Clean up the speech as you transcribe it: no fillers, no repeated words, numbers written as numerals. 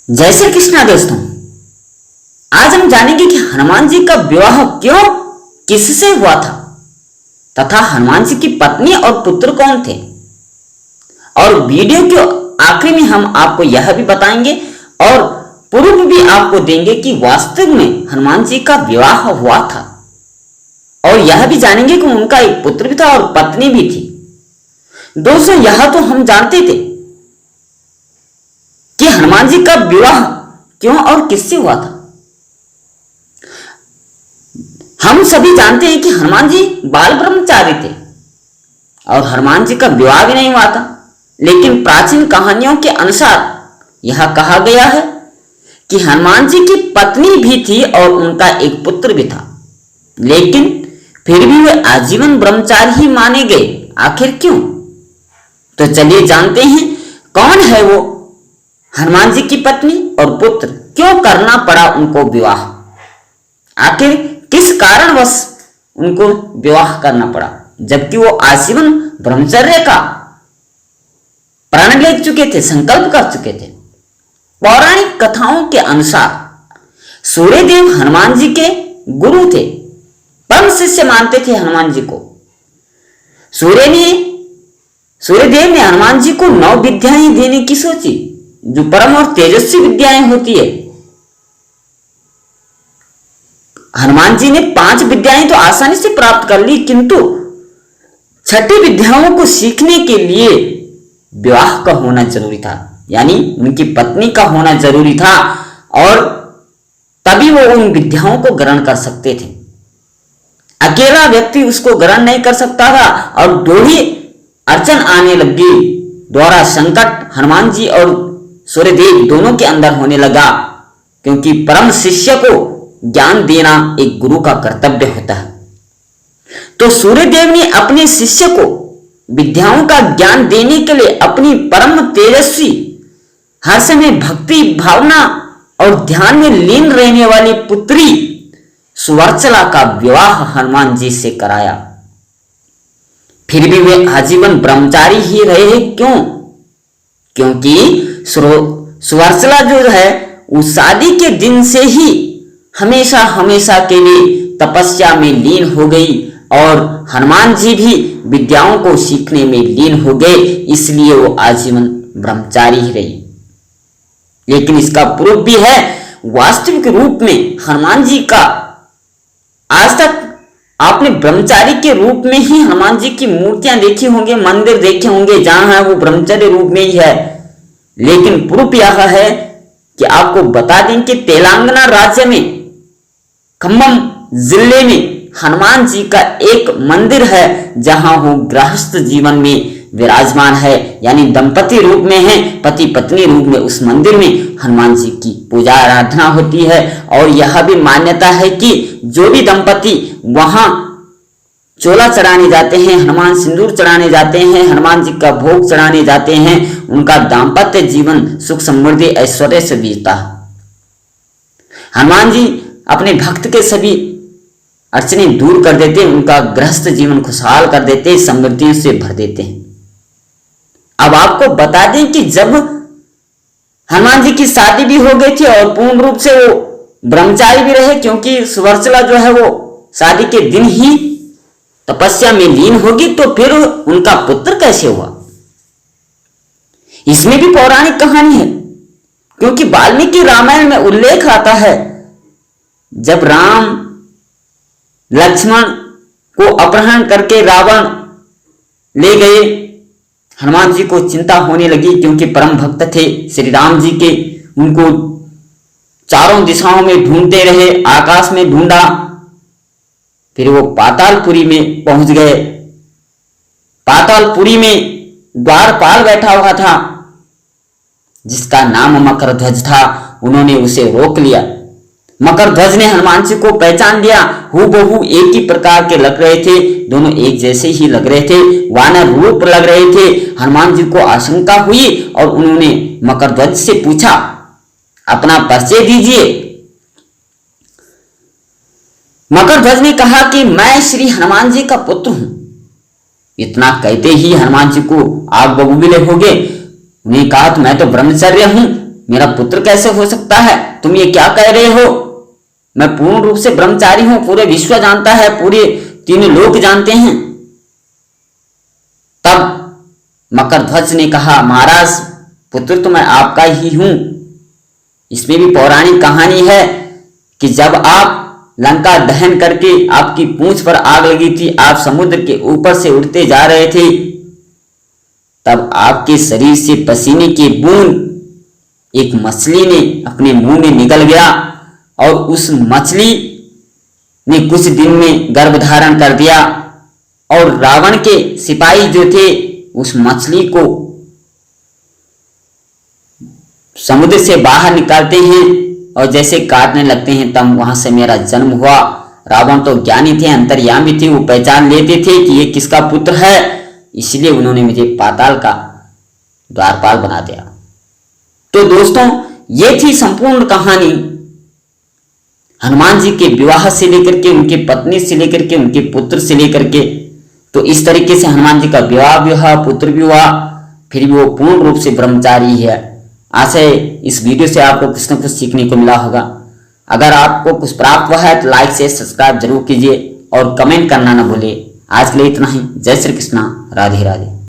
जय श्री कृष्णा दोस्तों। आज हम जानेंगे कि हनुमान जी का विवाह क्यों किससे हुआ था तथा हनुमान जी की पत्नी और पुत्र कौन थे। और वीडियो के आखिर में हम आपको यह भी बताएंगे और प्रूफ भी आपको देंगे कि वास्तव में हनुमान जी का विवाह हुआ था। और यह भी जानेंगे कि उनका एक पुत्र भी था और पत्नी भी थी। दोस्तों, यह तो हम जानते थे कि हनुमान जी का विवाह क्यों और किससे हुआ था। हम सभी जानते हैं कि हनुमान जी बाल ब्रह्मचारी थे और हनुमान जी का विवाह भी नहीं हुआ था। लेकिन प्राचीन कहानियों के अनुसार यह कहा गया है कि हनुमान जी की पत्नी भी थी और उनका एक पुत्र भी था, लेकिन फिर भी वे आजीवन ब्रह्मचारी ही माने गए। आखिर क्यों? तो चलिए जानते हैं कौन है वो हनुमान जी की पत्नी और पुत्र, क्यों करना पड़ा उनको विवाह, आखिर किस कारणवश उनको विवाह करना पड़ा जबकि वो आजीवन ब्रह्मचर्य का प्रण ले चुके थे, संकल्प कर चुके थे। पौराणिक कथाओं के अनुसार सूर्यदेव हनुमान जी के गुरु थे, परम शिष्य मानते थे हनुमान जी को। सूर्यदेव ने हनुमान जी को 9 विद्याएं देने की सोची, जो परम और तेजस्वी विद्याएं होती है। हनुमान जी ने 5 विद्याएं तो आसानी से प्राप्त कर ली, किंतु 6ठी विद्याओं को सीखने के लिए विवाह का होना जरूरी था, यानी उनकी पत्नी का होना जरूरी था, और तभी वो उन विद्याओं को ग्रहण कर सकते थे। अकेला व्यक्ति उसको ग्रहण नहीं कर सकता था और दोहरी अड़चन आने लगी। द्वारा संकट हनुमान जी और सूर्यदेव दोनों के अंदर होने लगा, क्योंकि परम शिष्य को ज्ञान देना एक गुरु का कर्तव्य होता है। तो सूर्यदेव ने अपने शिष्य को विद्याओं का ज्ञान देने के लिए अपनी परम तेजस्वी, हर समय भक्ति भावना और ध्यान में लीन रहने वाली पुत्री सुवर्चला का विवाह हनुमान जी से कराया। फिर भी वे आजीवन ब्रह्मचारी ही रहे। क्यों? क्योंकि सुवर्चला जो है वो शादी के दिन से ही हमेशा हमेशा के लिए तपस्या में लीन हो गई और हनुमान जी भी विद्याओं को सीखने में लीन हो गए, इसलिए वो आजीवन ब्रह्मचारी ही रही। लेकिन इसका प्रूफ भी है, वास्तविक रूप में हनुमान जी का आज तक आपने ब्रह्मचारी के रूप में ही हनुमान जी की मूर्तियां देखी होंगे, मंदिर देखे होंगे जहां है वो ब्रह्मचर्य रूप में ही है। लेकिन प्रूफ यह है कि आपको बता दें कि तेलंगाना राज्य में खम्मम जिले में हनुमान जी का एक मंदिर है जहां वो गृहस्थ जीवन में विराजमान है, यानी दंपति रूप में है, पति पत्नी रूप में उस मंदिर में हनुमान जी की पूजा आराधना होती है। और यह भी मान्यता है कि जो भी दंपति वहां चोला चढ़ाने जाते हैं, हनुमान सिंदूर चढ़ाने जाते हैं, हनुमान जी का भोग चढ़ाने जाते हैं, उनका दाम्पत्य जीवन सुख समृद्धि ऐश्वर्य से बीतता है। हनुमान जी अपने भक्त के सभी अड़चने दूर कर देते, उनका गृहस्थ जीवन खुशहाल कर देते, समृद्धियों से भर देते हैं। अब आपको बता दें कि जब हनुमान जी की शादी भी हो गई थी और पूर्ण रूप से वो ब्रह्मचारी भी रहे, क्योंकि सुवर्चला जो है वो शादी के दिन ही तपस्या में लीन होगी, तो फिर उनका पुत्र कैसे हुआ? इसमें भी पौराणिक कहानी है, क्योंकि वाल्मीकि रामायण में उल्लेख आता है जब राम लक्ष्मण को अपहरण करके रावण ले गए, हनुमान जी को चिंता होने लगी, क्योंकि परम भक्त थे श्री राम जी के। उनको चारों दिशाओं में ढूंढते रहे, आकाश में ढूंढा, फिर वो पातालपुरी में पहुंच गए। पातालपुरी में द्वारपाल बैठा हुआ था जिसका नाम मकरध्वज था, उन्होंने उसे रोक लिया। मकरध्वज ने हनुमान जी को पहचान लिया, हूबहू एक ही प्रकार के लग रहे थे, दोनों एक जैसे ही लग रहे थे, वानर रूप लग रहे थे। हनुमान जी को आशंका हुई और उन्होंने मकरध्वज से पूछा, अपना परिचय दीजिए। मकरध्वज ने कहा कि मैं श्री हनुमान जी का पुत्र हूं। इतना कहते ही हनुमान जी को आग बबूले हो गए। उन्हें कहा, तो मैं तो ब्रह्मचर्य हूं, मेरा पुत्र कैसे हो सकता है? तुम ये क्या कह रहे हो? मैं पूर्ण रूप से ब्रह्मचारी हूं, पूरे विश्व जानता है, पूरे तीनों लोग जानते हैं। तब मकरध्वज ने कहा, महाराज पुत्र तो मैं आपका ही हूं। इसमें भी पौराणिक कहानी है कि जब आप लंका दहन करके आपकी पूंछ पर आग लगी थी, आप समुद्र के ऊपर से उड़ते जा रहे थे, तब आपके शरीर से पसीने की बूंद एक मछली ने अपने मुंह में निकल गया और उस मछली ने कुछ दिन में गर्भ धारण कर दिया और रावण के सिपाही जो थे उस मछली को समुद्र से बाहर निकालते हैं और जैसे काटने लगते हैं, तब वहां से मेरा जन्म हुआ। रावण तो ज्ञानी थे, अंतर्यामी थे, वो पहचान लेते थे कि ये किसका पुत्र है, इसलिए उन्होंने मुझे पाताल का द्वारपाल बना दिया। तो दोस्तों, ये थी संपूर्ण कहानी हनुमान जी के विवाह से लेकर के, उनके पत्नी से लेकर के, उनके पुत्र से लेकर के। तो इस तरीके से हनुमान जी का विवाह भी हुआ, पुत्र भी हुआ, फिर भी वो पूर्ण रूप से ब्रह्मचारी है। आशा है इस वीडियो से आपको कुछ न कुछ सीखने को मिला होगा। अगर आपको कुछ प्राप्त हुआ है तो लाइक से सब्सक्राइब जरूर कीजिए और कमेंट करना ना भूलिए। आज के लिए इतना ही। जय श्री कृष्णा, राधे राधे।